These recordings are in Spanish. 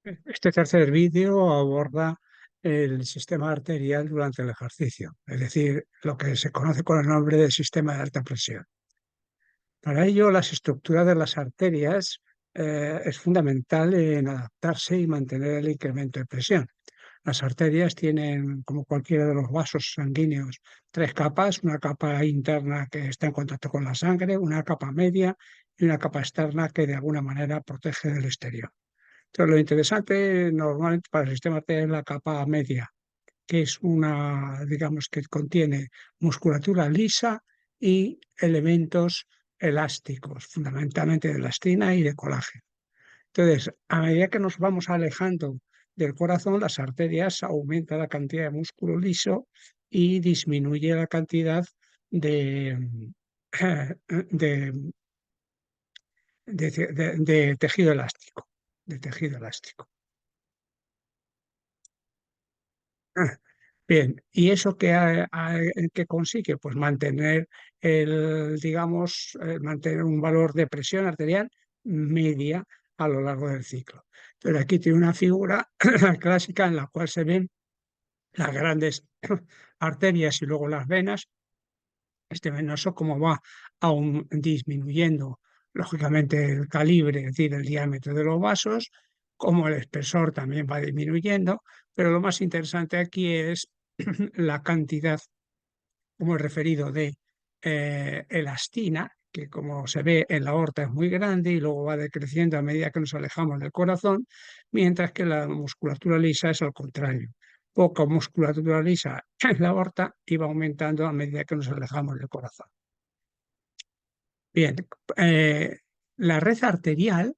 Este tercer vídeo aborda el sistema arterial durante el ejercicio, es decir, lo que se conoce con el nombre de sistema de alta presión. Para ello, las estructuras de las arterias es fundamental en adaptarse y mantener el incremento de presión. Las arterias tienen, como cualquiera de los vasos sanguíneos, tres capas: una capa interna que está en contacto con la sangre, una capa media y una capa externa que de alguna manera protege del exterior. Entonces, lo interesante normalmente para el sistema T es la capa media, que es una, digamos, que contiene musculatura lisa y elementos elásticos, fundamentalmente de elastina y de colágeno. Entonces, a medida que nos vamos alejando del corazón, las arterias aumenta la cantidad de músculo liso y disminuye la cantidad de, de, de tejido elástico, de tejido elástico. Bien, ¿y eso qué consigue? Pues mantener digamos, mantener un valor de presión arterial media a lo largo del ciclo. Entonces aquí tiene una figura clásica en la cual se ven las grandes arterias y luego las venas. Este venoso, como va aún disminuyendo, lógicamente, el calibre, es decir, el diámetro de los vasos, como el espesor también va disminuyendo, pero lo más interesante aquí es la cantidad, como he referido, de elastina, que como se ve en la aorta es muy grande y luego va decreciendo a medida que nos alejamos del corazón, mientras que la musculatura lisa es al contrario. Poca musculatura lisa en la aorta y va aumentando a medida que nos alejamos del corazón. Bien, eh, la red arterial,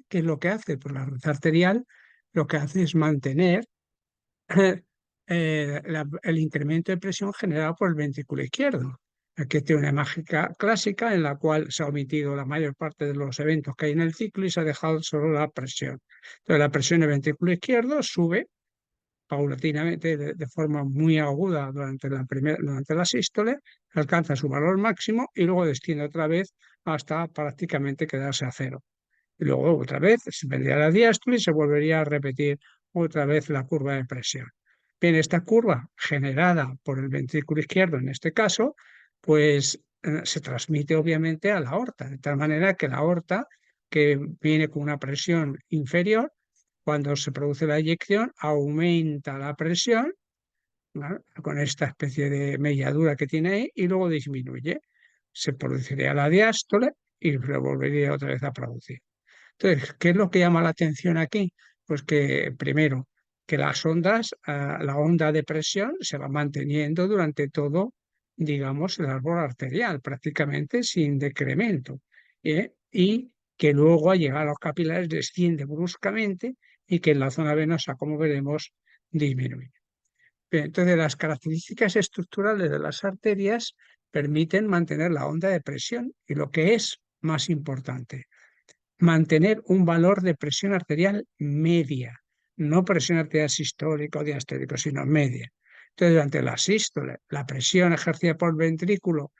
¿qué es lo que hace? Pues la red arterial lo que hace es mantener el incremento de presión generado por el ventrículo izquierdo. Aquí tiene una imagen clásica en la cual se ha omitido la mayor parte de los eventos que hay en el ciclo y se ha dejado solo la presión. Entonces, la presión del ventrículo izquierdo sube paulatinamente, de forma muy aguda durante la sístole, alcanza su valor máximo y luego desciende otra vez hasta prácticamente quedarse a cero. Y luego otra vez se vendría la diástole y se volvería a repetir otra vez la curva de presión. Bien, esta curva generada por el ventrículo izquierdo en este caso, pues se transmite obviamente a la aorta, de tal manera que la aorta, que viene con una presión inferior, cuando se produce la eyección, aumenta la presión, ¿vale?, con esta especie de melladura que tiene ahí, y luego disminuye. Se produciría la diástole y se volvería otra vez a producir. Entonces, ¿qué es lo que llama la atención aquí? Pues que primero, que las ondas, la onda de presión se va manteniendo durante todo, digamos, el árbol arterial, prácticamente sin decremento, y que luego al llegar a los capilares desciende bruscamente y que en la zona venosa, como veremos, disminuye. Bien, entonces, las características estructurales de las arterias permiten mantener la onda de presión y lo que es más importante, mantener un valor de presión arterial media, no presión arterial sistólica o diastólica, sino media. Entonces, durante la sístole, la presión ejercida por el ventrículo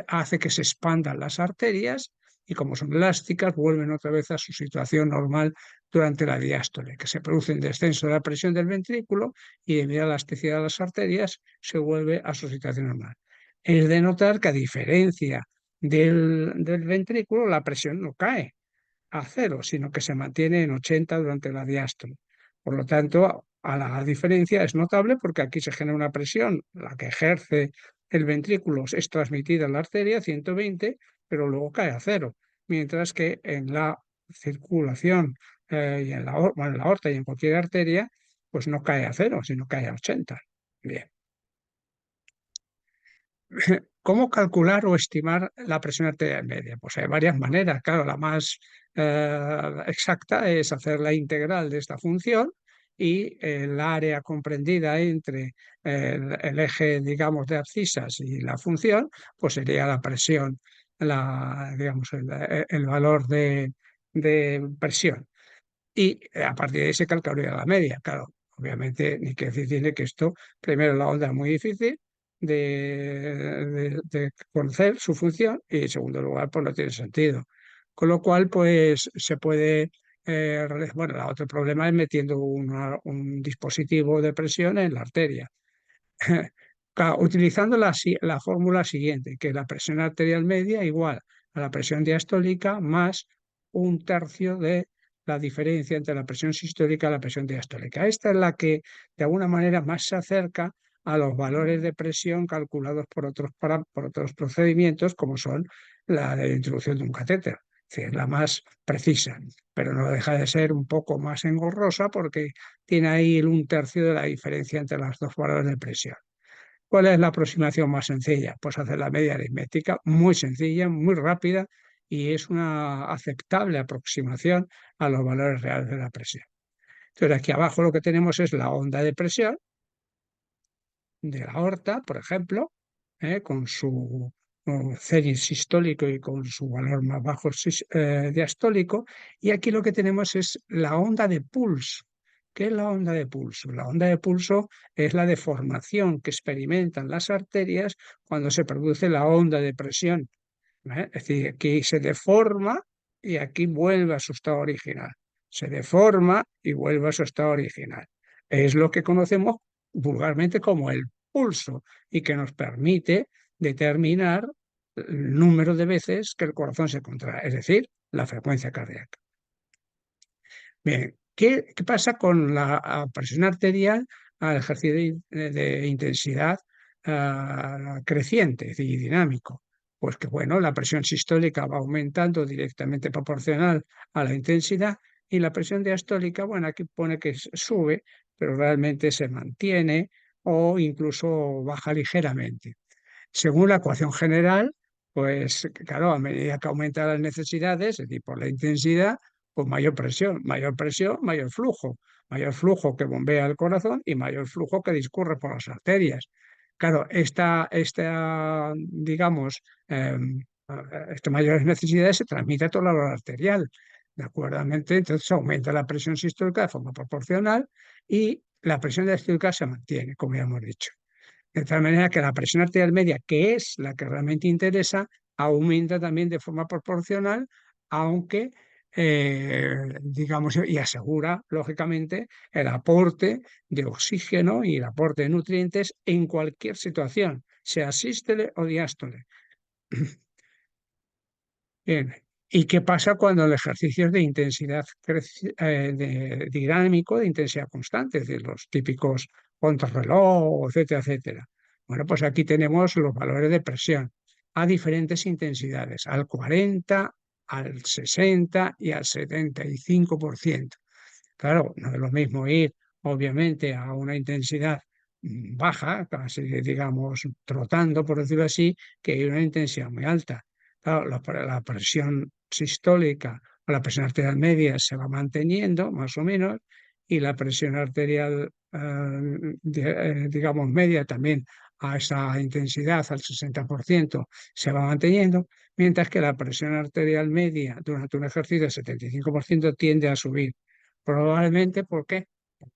hace que se expandan las arterias y, como son elásticas, vuelven otra vez a su situación normal durante la diástole, que se produce un descenso de la presión del ventrículo y, debido a la elasticidad de las arterias, se vuelve a su situación normal. Es de notar que, a diferencia del ventrículo, la presión no cae a cero, sino que se mantiene en 80 durante la diástole. Por lo tanto, a la diferencia es notable porque aquí se genera una presión, la que ejerce el ventrículo es transmitida en la arteria, 120, pero luego cae a cero, mientras que en la circulación y en la aorta y en cualquier arteria, pues no cae a cero, sino cae a 80. Bien. ¿Cómo calcular o estimar la presión arterial media? Pues hay varias maneras. Claro, la más exacta es hacer la integral de esta función y el área comprendida entre el eje, digamos, de abscisas y la función, pues sería la presión, digamos, el valor de presión. Y a partir de ahí se calcularía la media. Claro, obviamente, ni que decir tiene que esto, primero, la onda es muy difícil de conocer su función y, en segundo lugar, pues no tiene sentido. Con lo cual, pues se puede bueno, el otro problema es metiendo un dispositivo de presión en la arteria. Claro, utilizando la fórmula siguiente, que la presión arterial media igual a la presión diastólica más un tercio de la diferencia entre la presión sistólica y la presión diastólica. Esta es la que de alguna manera más se acerca a los valores de presión calculados por otros procedimientos, como son la de la introducción de un catéter. Es decir, la más precisa, pero no deja de ser un poco más engorrosa porque tiene ahí un tercio de la diferencia entre las dos valores de presión. ¿Cuál es la aproximación más sencilla? Pues hacer la media aritmética, muy sencilla, muy rápida y es una aceptable aproximación a los valores reales de la presión. Entonces aquí abajo lo que tenemos es la onda de presión de la aorta, por ejemplo, con su cenit sistólico y con su valor más bajo diastólico. Y aquí lo que tenemos es la onda de pulso. ¿Qué es la onda de pulso? La onda de pulso es la deformación que experimentan las arterias cuando se produce la onda de presión. Es decir, aquí se deforma y aquí vuelve a su estado original. Se deforma y vuelve a su estado original. Es lo que conocemos vulgarmente como el pulso y que nos permite determinar el número de veces que el corazón se contrae, es decir, la frecuencia cardíaca. Bien, ¿qué pasa con la presión arterial al ejercicio de intensidad creciente, es decir, dinámico? Pues que bueno, la presión sistólica va aumentando directamente proporcional a la intensidad y la presión diastólica, bueno, aquí pone que sube, pero realmente se mantiene o incluso baja ligeramente. Según la ecuación general, pues claro, a medida que aumentan las necesidades, es decir, por la intensidad, pues mayor presión, mayor flujo que bombea el corazón y mayor flujo que discurre por las arterias. Claro, digamos, estas mayores necesidades se transmite a toda la labor arterial, ¿de acuerdo? Entonces aumenta la presión sistólica de forma proporcional y la presión diastólica se mantiene, como ya hemos dicho. De tal manera que la presión arterial media, que es la que realmente interesa, aumenta también de forma proporcional, aunque, digamos, y asegura, lógicamente, el aporte de oxígeno y el aporte de nutrientes en cualquier situación, sea sístole o diástole. Bien. ¿Y qué pasa cuando el ejercicio es de intensidad dinámico, de intensidad constante, es decir, los típicos contrarreloj, etcétera, etcétera? Bueno, pues aquí tenemos los valores de presión a diferentes intensidades, al 40, al 60 y al 75%. Claro, no es lo mismo ir, obviamente, a una intensidad baja, casi digamos trotando, por decirlo así, que ir a una intensidad muy alta. Claro, la presión sistólica o la presión arterial media se va manteniendo, más o menos, y la presión arterial, digamos, media también a esa intensidad, al 60%, se va manteniendo, mientras que la presión arterial media durante un ejercicio del 75% tiende a subir. Probablemente, ¿por qué?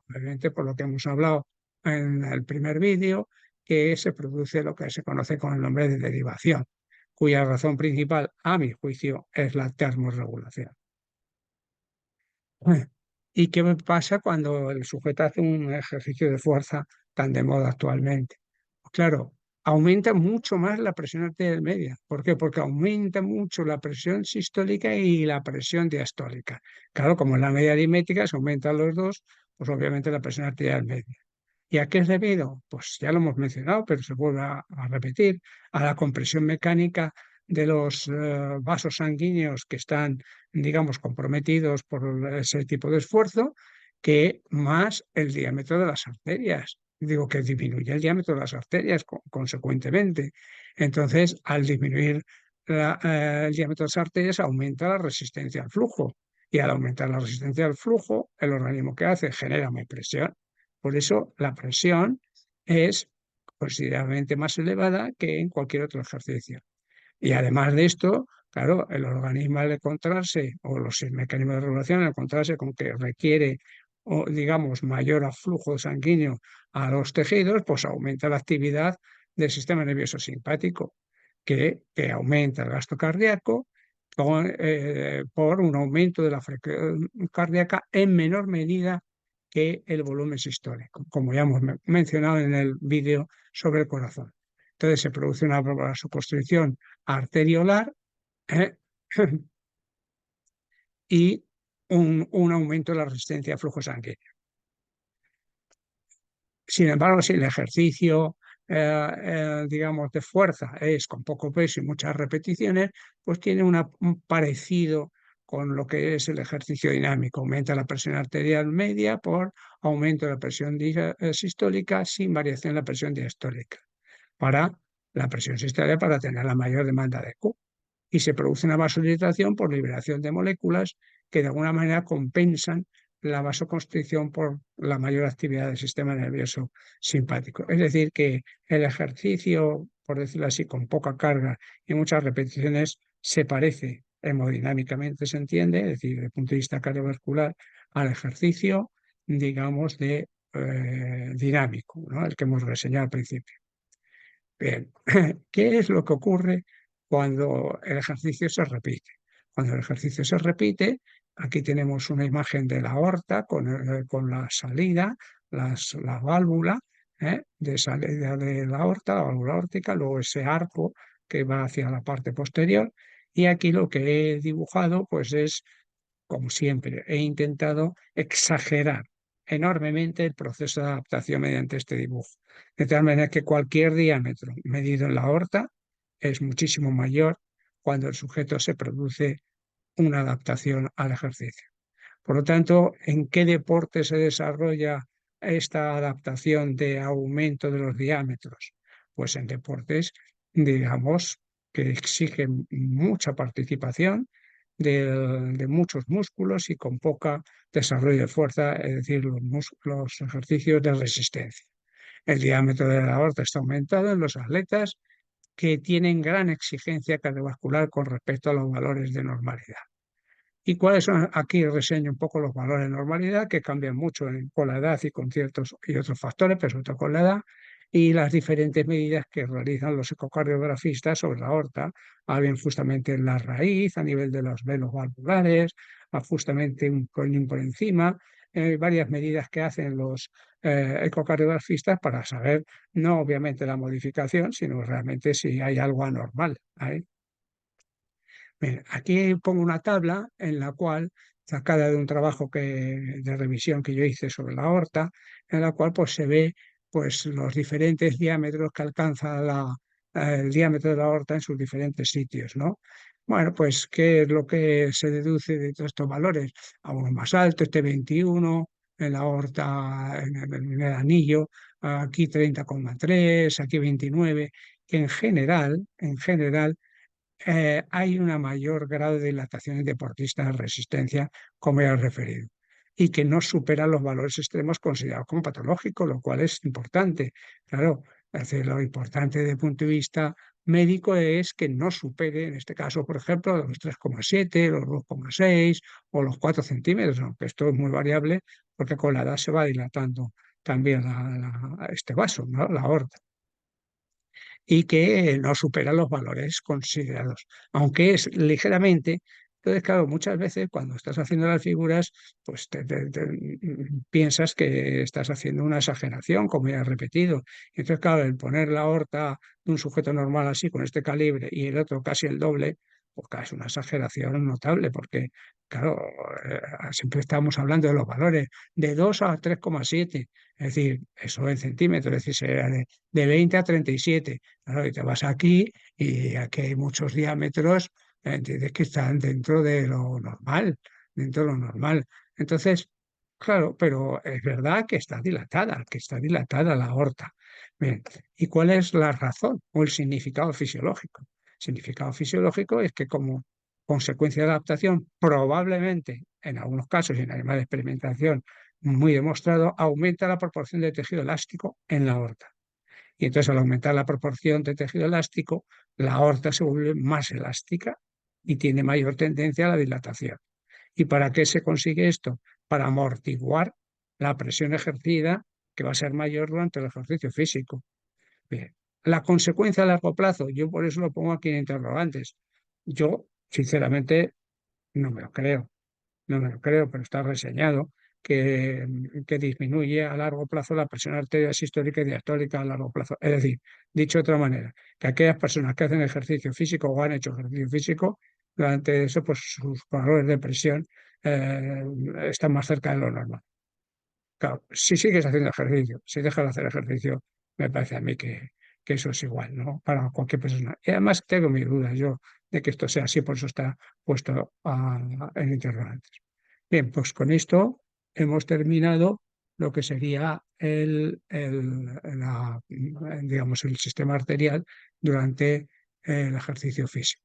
Probablemente por lo que hemos hablado en el primer vídeo, que se produce lo que se conoce con el nombre de derivación, cuya razón principal, a mi juicio, es la termorregulación. ¿Y qué me pasa cuando el sujeto hace un ejercicio de fuerza tan de moda actualmente? Pues claro, aumenta mucho más la presión arterial media. ¿Por qué? Porque aumenta mucho la presión sistólica y la presión diastólica. Claro, como en la media aritmética se aumentan los dos, pues obviamente la presión arterial media. ¿Y a qué es debido? Pues ya lo hemos mencionado, pero se vuelve a repetir, a la compresión mecánica de los vasos sanguíneos que están, digamos, comprometidos por ese tipo de esfuerzo, que más el diámetro de las arterias. Digo que disminuye el diámetro de las arterias consecuentemente. Entonces, al disminuir el diámetro de las arterias, aumenta la resistencia al flujo. Y al aumentar la resistencia al flujo, el organismo que hace genera más presión. Por eso la presión es considerablemente más elevada que en cualquier otro ejercicio. Y además de esto, claro, el organismo al encontrarse, o los mecanismos de regulación al encontrarse con que requiere, o, digamos, mayor aflujo sanguíneo a los tejidos, pues aumenta la actividad del sistema nervioso simpático, que aumenta el gasto cardíaco, por un aumento de la frecuencia cardíaca en menor medida que el volumen sistólico, como ya hemos mencionado en el vídeo sobre el corazón. Entonces se produce una vasoconstricción arteriolar ¿eh? y un aumento de la resistencia a flujo sanguíneo. Sin embargo, si el ejercicio, digamos, de fuerza es con poco peso y muchas repeticiones, pues tiene un parecido con lo que es el ejercicio dinámico. Aumenta la presión arterial media por aumento de la presión sistólica sin variación en la presión diastólica. Para la presión sistólica para tener la mayor demanda de Q. Y se produce una vasodilatación por liberación de moléculas que de alguna manera compensan la vasoconstricción por la mayor actividad del sistema nervioso simpático. Es decir, que el ejercicio, por decirlo así, con poca carga y muchas repeticiones, se parece hemodinámicamente, se entiende, es decir, desde el punto de vista cardiovascular, al ejercicio, digamos, dinámico, ¿no? El que hemos reseñado al principio. Bien, ¿qué es lo que ocurre cuando el ejercicio se repite? Cuando el ejercicio se repite, aquí tenemos una imagen de la aorta con la salida, la válvula de salida de la aorta, la válvula aórtica, luego ese arco que va hacia la parte posterior. Y aquí lo que he dibujado, pues es como siempre, he intentado exagerar enormemente el proceso de adaptación mediante este dibujo. De tal manera que cualquier diámetro medido en la aorta es muchísimo mayor cuando el sujeto se produce una adaptación al ejercicio. Por lo tanto, ¿en qué deporte se desarrolla esta adaptación de aumento de los diámetros? Pues en deportes, digamos, que exigen mucha participación de muchos músculos y con poca desarrollo de fuerza, es decir, los ejercicios de resistencia. El diámetro de la aorta está aumentado en los atletas que tienen gran exigencia cardiovascular con respecto a los valores de normalidad. ¿Y cuáles son? Aquí reseño un poco los valores de normalidad que cambian mucho con la edad y con ciertos y otros factores, pero sobre todo con la edad, y las diferentes medidas que realizan los ecocardiografistas sobre la aorta, a bien justamente en la raíz, a nivel de los velos valvulares, a justamente un conín por encima, varias medidas que hacen los ecocardiografistas para saber, no obviamente la modificación, sino realmente si hay algo anormal ahí. Bien, aquí pongo una tabla en la cual, sacada de un trabajo de revisión que yo hice sobre la aorta, en la cual pues, se ve pues, los diferentes diámetros que alcanza el diámetro de la aorta en sus diferentes sitios, ¿no? Bueno, pues, ¿qué es lo que se deduce de todos estos valores? A uno más alto, este 21, en la aorta, en el anillo, aquí 30,3, aquí 29, que en general, hay un mayor grado de dilatación en deportistas de resistencia, como ya he referido, y que no supera los valores extremos considerados como patológicos, lo cual es importante. Claro, es decir, lo importante desde el punto de vista médico es que no supere, en este caso, por ejemplo, los 3,7, los 2,6 o los 4 centímetros, aunque esto es muy variable porque con la edad se va dilatando también este vaso, ¿no? La aorta y que no supera los valores considerados, aunque es ligeramente. Entonces, claro, muchas veces cuando estás haciendo las figuras, pues piensas que estás haciendo una exageración, como ya he repetido. Entonces, claro, el poner la aorta de un sujeto normal así, con este calibre, y el otro casi el doble, pues claro, es una exageración notable, porque, claro, siempre estamos hablando de los valores de 2 a 3,7, es decir, eso en centímetros, es decir, sería de 20 a 37. Claro, y te vas aquí y aquí hay muchos diámetros, entiendes que están dentro de lo normal. Entonces, claro, pero es verdad que está dilatada la aorta. Bien, ¿y cuál es la razón o el significado fisiológico? El significado fisiológico es que como consecuencia de adaptación, probablemente en algunos casos y en animales de experimentación muy demostrado, aumenta la proporción de tejido elástico en la aorta. Y entonces al aumentar la proporción de tejido elástico, la aorta se vuelve más elástica y tiene mayor tendencia a la dilatación. ¿Y para qué se consigue esto? Para amortiguar la presión ejercida que va a ser mayor durante el ejercicio físico. Bien. La consecuencia a largo plazo, yo por eso lo pongo aquí en interrogantes. Yo sinceramente, no me lo creo. No me lo creo, pero está reseñado que disminuye a largo plazo la presión arterial sistólica y diastólica a largo plazo. Es decir, dicho de otra manera, que aquellas personas que hacen ejercicio físico o han hecho ejercicio físico, durante eso, pues sus valores de presión eh, están más cerca de lo normal. Claro, si sigues haciendo ejercicio, si dejas de hacer ejercicio, me parece a mí que eso es igual, ¿no? Para cualquier persona. Y además tengo mis dudas yo de que esto sea así, por eso está puesto en interrogantes. Bien, pues con esto hemos terminado lo que sería digamos, el sistema arterial durante el ejercicio físico.